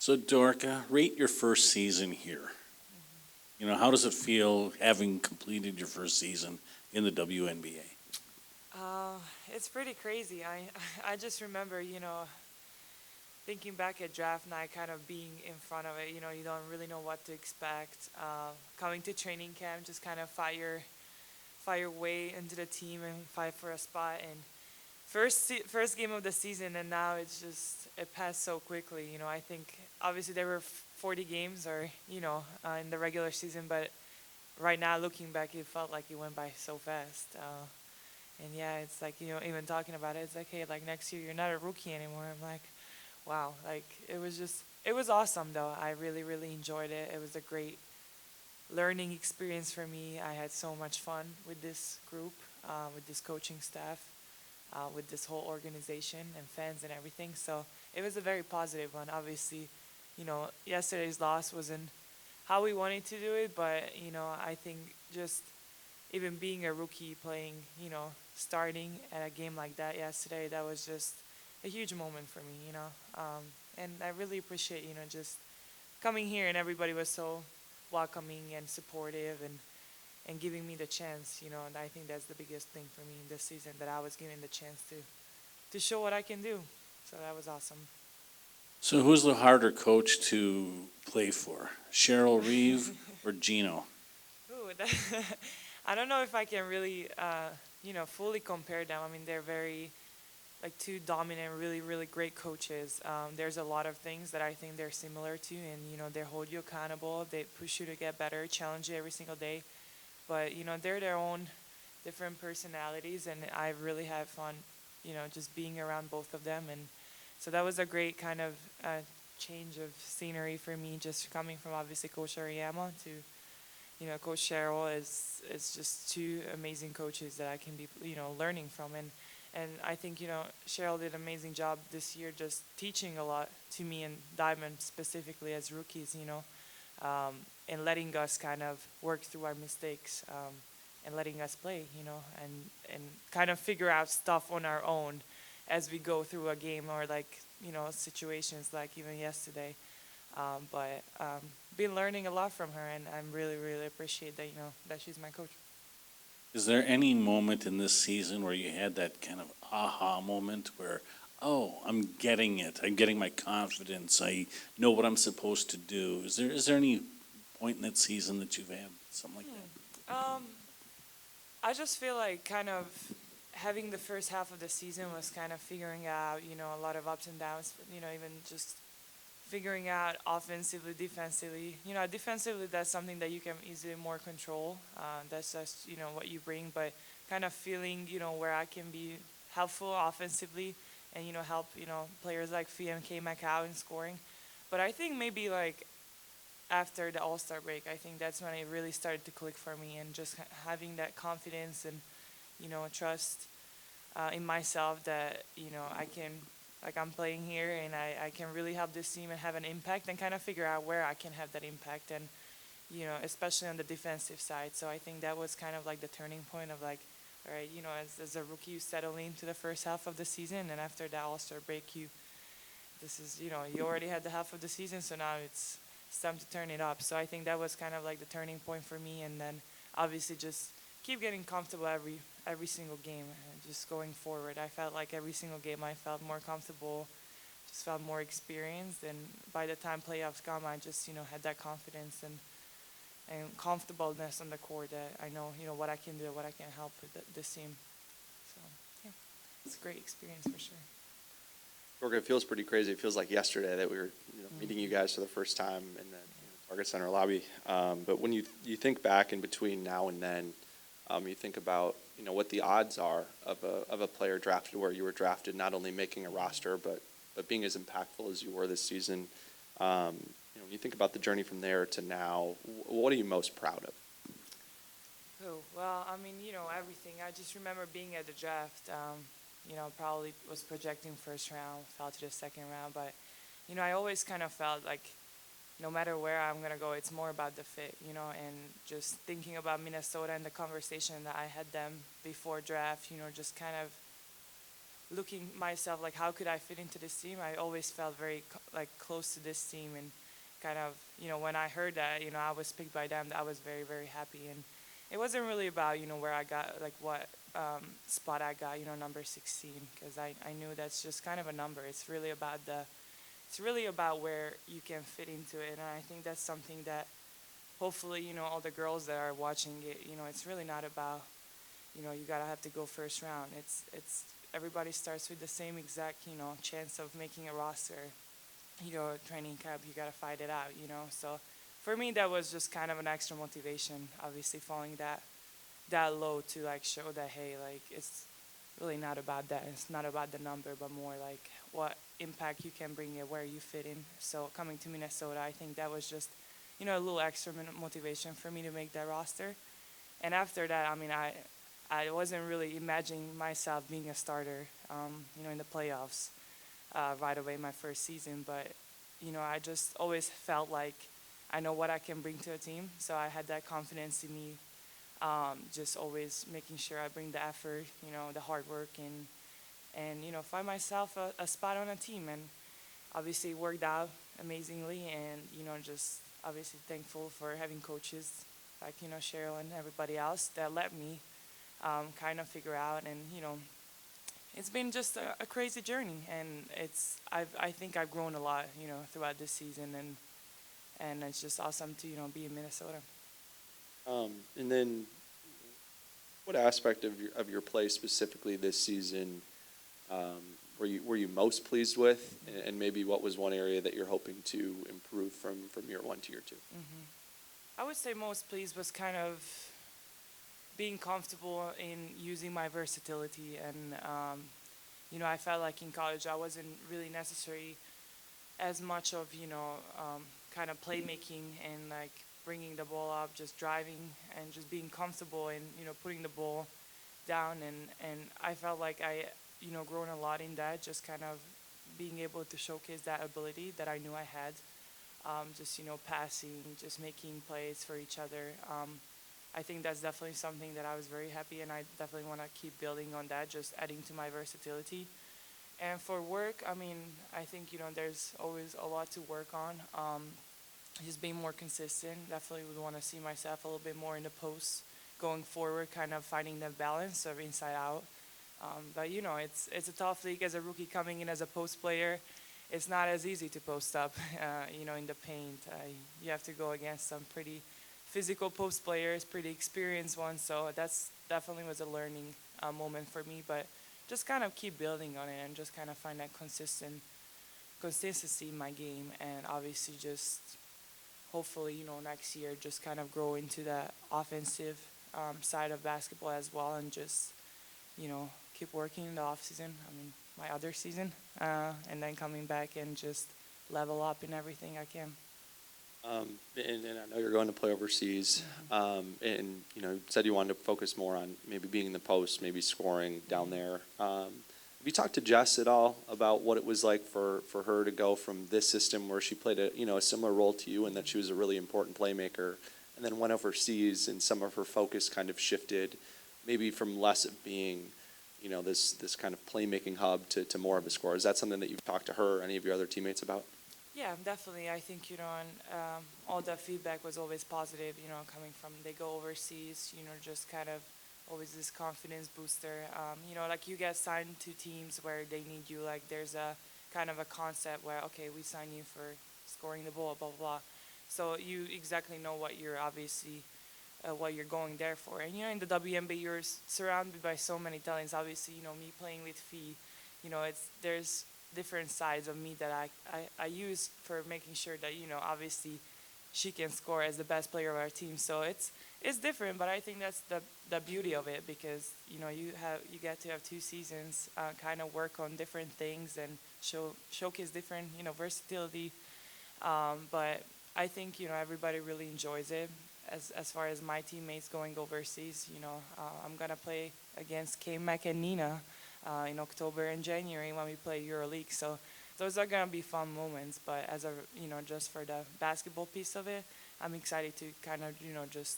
So Dorka, rate your first season here. You know, how does it feel having completed your first season in the WNBA? It's pretty crazy. I just remember, thinking back at draft night, kind of being in front of it. You don't really know what to expect. Coming to training camp, just kind of fight your way into the team and fight for a spot. And first game of the season, and now it passed so quickly. I think obviously there were 40 games, or in the regular season, but right now looking back, it felt like it went by so fast. And yeah, it's like even talking about it, it's like, hey, like next year you're not a rookie anymore. I'm like, wow, like it was awesome though. I really really enjoyed it. It was a great learning experience for me. I had so much fun with this group, with this coaching staff, with this whole organization and fans and everything. So it was a very positive one. Obviously, yesterday's loss wasn't how we wanted to do it, but I think just even being a rookie playing, starting at a game like that yesterday, that was just a huge moment for me. And I really appreciate, just coming here, and everybody was so welcoming and supportive, and giving me the chance, and I think that's the biggest thing for me in this season, that I was given the chance to show what I can do. So that was awesome. So who's the harder coach to play for, Cheryl Reeve or Gino? Ooh, I don't know if I can really, fully compare them. I mean, they're very, like, two dominant, really, really great coaches. There's a lot of things that I think they're similar to, and, they hold you accountable. They push you to get better, challenge you every single day. But, they're their own different personalities, and I really have fun, just being around both of them. And so that was a great kind of change of scenery for me, just coming from obviously Coach Ariyama to Coach Cheryl is just two amazing coaches that I can be, learning from. And I think, Cheryl did an amazing job this year just teaching a lot to me and Diamond specifically as rookies, and letting us kind of work through our mistakes, and letting us play, and kind of figure out stuff on our own as we go through a game, or like, situations like even yesterday. But been learning a lot from her, and I'm really, really appreciate that, that she's my coach. Is there any moment in this season where you had that kind of aha moment where, oh, I'm getting it. I'm getting my confidence. I know what I'm supposed to do. Is there any point in that season that you've had something like that? I just feel like kind of having the first half of the season was kind of figuring out, a lot of ups and downs, even just figuring out offensively, defensively. Defensively, that's something that you can easily more control. That's just, what you bring, but kind of feeling, where I can be helpful offensively, and, help, players like Fia and K Macau in scoring. But I think maybe like after the All-Star break, I think that's when it really started to click for me, and just having that confidence and, trust in myself that, I can, like, I'm playing here, and I can really help this team and have an impact, and kind of figure out where I can have that impact, and, especially on the defensive side. So I think that was kind of like the turning point of like, all right, as a rookie, you settle into the first half of the season, and after that All-Star break, you already had the half of the season, so now it's time to turn it up. So I think that was kind of like the turning point for me, and then obviously just keep getting comfortable every single game, and just going forward. I felt like every single game I felt more comfortable, just felt more experienced, and by the time playoffs come, I just had that confidence and comfortableness on the court, that I know what I can do, what I can help with this team. So yeah, it's a great experience for sure. Dorka, it feels pretty crazy. It feels like yesterday that we were meeting you guys for the first time in the Target Center lobby. But when you think back in between now and then, you think about what the odds are of a player drafted where you were drafted, not only making a roster but being as impactful as you were this season. When you think about the journey from there to now, what are you most proud of? Oh, well, I mean, everything. I just remember being at the draft. Probably was projecting first round, fell to the second round, but I always kind of felt like no matter where I'm gonna go, it's more about the fit, and just thinking about Minnesota and the conversation that I had them before draft, just kind of looking myself like how could I fit into this team. I always felt very like close to this team, and kind of when I heard that I was picked by them, I was very very happy. And it wasn't really about where I got like what spot I got, number 16, because I knew that's just kind of a number. It's really about where you can fit into it, and I think that's something that hopefully all the girls that are watching it, it's really not about you gotta have to go first round. It's everybody starts with the same exact chance of making a roster. Training camp, you gotta fight it out. So for me that was just kind of an extra motivation, obviously falling that low, to like show that hey, like it's really not about that. It's not about the number, but more like what impact you can bring and where you fit in. So coming to Minnesota, I think that was just a little extra motivation for me to make that roster. And after that, I mean, I wasn't really imagining myself being a starter, in the playoffs right away my first season. But I just always felt like I know what I can bring to a team. So I had that confidence in me, just always making sure I bring the effort, the hard work, and find myself a spot on a team. And obviously it worked out amazingly, and just obviously thankful for having coaches like Cheryl and everybody else that let me kind of figure out. And it's been just a crazy journey, and I think I've grown a lot throughout this season, and it's just awesome to be in Minnesota. And then, what aspect of your play specifically this season were you most pleased with, and maybe what was one area that you're hoping to improve from year one to year two? I would say most pleased was kind of being comfortable in using my versatility, and I felt like in college I wasn't really necessary as much of kind of playmaking and like bringing the ball up, just driving and just being comfortable and putting the ball down, and I felt like I grown a lot in that, just kind of being able to showcase that ability that I knew I had, just passing, just making plays for each other. I think that's definitely something that I was very happy, and I definitely want to keep building on that, just adding to my versatility. And for work, I mean, I think there's always a lot to work on. Just being more consistent. Definitely would want to see myself a little bit more in the post going forward, kind of finding that balance of inside out. But it's a tough league as a rookie coming in as a post player. It's not as easy to post up, in the paint. You have to go against some pretty physical post players, pretty experienced ones. So that's definitely was a learning moment for me. But just kind of keep building on it and just kind of find that consistency in my game, and obviously just hopefully next year just kind of grow into that offensive side of basketball as well, and just keep working in the off season. I mean, my other season, and then coming back and just level up in everything I can. And I know you're going to play overseas, and said you wanted to focus more on maybe being in the post, maybe scoring down there. Have you talked to Jess at all about what it was like for her to go from this system where she played a similar role to you, and that she was a really important playmaker, and then went overseas and some of her focus kind of shifted, maybe from less of being this kind of playmaking hub to more of a scorer? Is that something that you've talked to her or any of your other teammates about? Yeah, definitely. I think, and all the feedback was always positive, coming from they go overseas, just kind of always this confidence booster. Like you get signed to teams where they need you, like there's a kind of a concept where, okay, we sign you for scoring the ball, blah, blah, blah. So you exactly know what you're obviously, what you're going there for. And, in the WNBA, you're surrounded by so many talents. Obviously, me playing with Fee, there's different sides of me that I use for making sure that obviously she can score as the best player of our team. So it's different, but I think that's the beauty of it, because you get to have 2 seasons, kind of work on different things and showcase different versatility. But I think everybody really enjoys it. As far as my teammates going overseas, I'm gonna play against K-Mac and Nina in October and January when we play EuroLeague. So those are gonna be fun moments. But as a just for the basketball piece of it, I'm excited to kind of just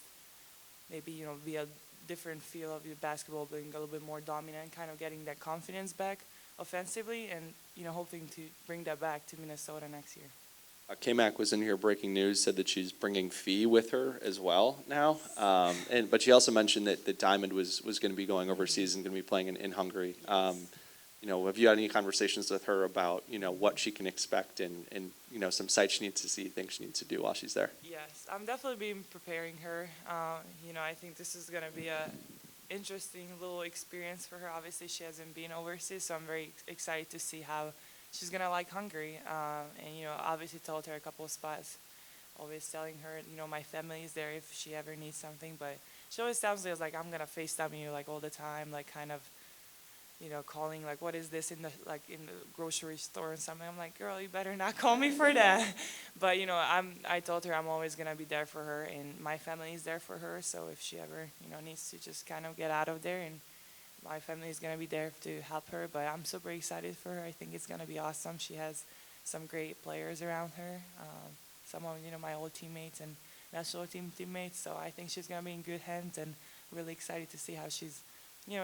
maybe be a different feel of your basketball, being a little bit more dominant, kind of getting that confidence back. offensively, and hoping to bring that back to Minnesota next year. K-Mac was in here breaking news, said that she's bringing Fee with her as well now. But she also mentioned that Diamond was going to be going overseas and going to be playing in Hungary. Have you had any conversations with her about, what she can expect and some sites she needs to see, things she needs to do while she's there? Yes, I'm definitely been preparing her. I think this is going to be a interesting little experience for her. Obviously, she hasn't been overseas, so I'm very excited to see how she's going to like Hungary. Obviously told her a couple of spots, always telling her, my family is there if she ever needs something. But she always tells me, like, I'm going to FaceTime you, like, all the time, like, kind of, calling, like, what is this in the grocery store and something. I'm like, girl, you better not call me for that. But, I told her I'm always going to be there for her, and my family is there for her. So if she ever, needs to just kind of get out of there, and my family is going to be there to help her. But I'm super excited for her. I think it's going to be awesome. She has some great players around her. Some of, my old teammates and national team teammates. So I think she's going to be in good hands, and really excited to see how she's,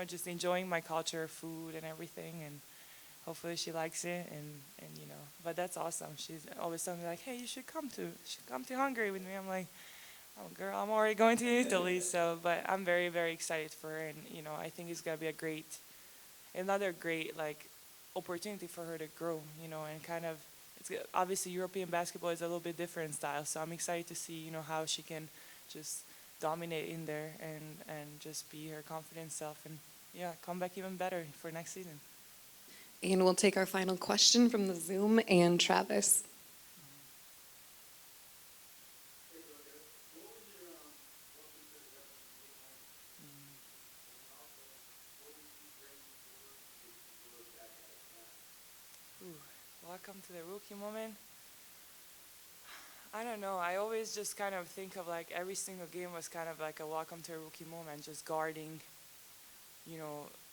just enjoying my culture, food, and everything, and hopefully she likes it, but that's awesome. She's always telling me, like, hey, you should come to Hungary with me. I'm like, oh, girl, I'm already going to Italy, but I'm very, very excited for her, and, I think it's going to be another great, like, opportunity for her to grow, and kind of, obviously European basketball is a little bit different style, so I'm excited to see, how she can just dominate in there and just be her confident self, and come back even better for next season. And we'll take our final question from the Zoom, and Travis. Welcome to the rookie moment. I don't know. I always just kind of think of, like, every single game was kind of like a welcome to a rookie moment, just guarding,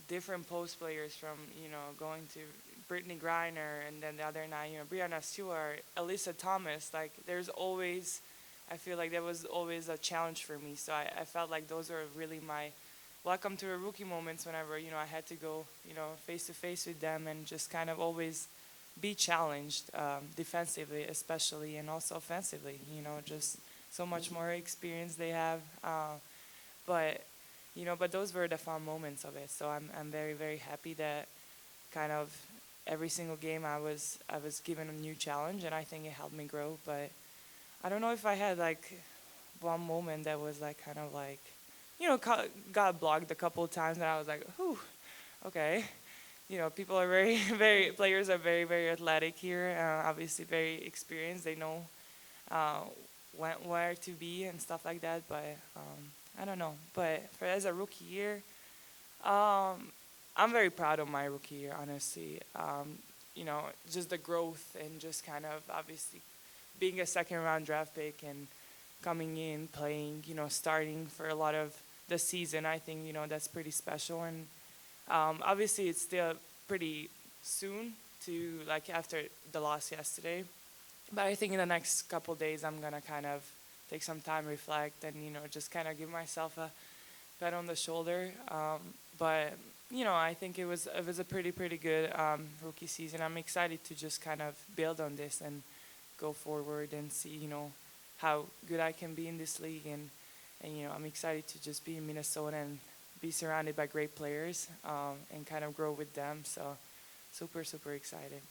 different post players from, going to Brittany Griner, and then the other night, Brianna Stewart, Alyssa Thomas. Like, I feel like that was always a challenge for me. So I felt like those were really my welcome to a rookie moments whenever, I had to go, face to face with them, and just kind of always be challenged, defensively especially, and also offensively, just so much more experience they have. But those were the fun moments of it. So I'm very, very happy that kind of every single game I was given a new challenge, and I think it helped me grow. But I don't know if I had, like, one moment that was, like, kind of like, got blocked a couple of times, and I was like, whew, okay. People are players are very, very athletic here, obviously very experienced. They know where to be and stuff like that, but I don't know. But as a rookie year, I'm very proud of my rookie year, honestly. Just the growth, and just kind of obviously being a second-round draft pick and coming in, playing, starting for a lot of the season. I think, that's pretty special. And obviously, it's still pretty soon to, like, after the loss yesterday. But I think in the next couple of days, I'm going to kind of take some time, reflect, and, just kind of give myself a pat on the shoulder. But, I think it was a pretty good rookie season. I'm excited to just kind of build on this and go forward and see, how good I can be in this league. And I'm excited to just be in Minnesota and be surrounded by great players, and kind of grow with them. So super, super excited.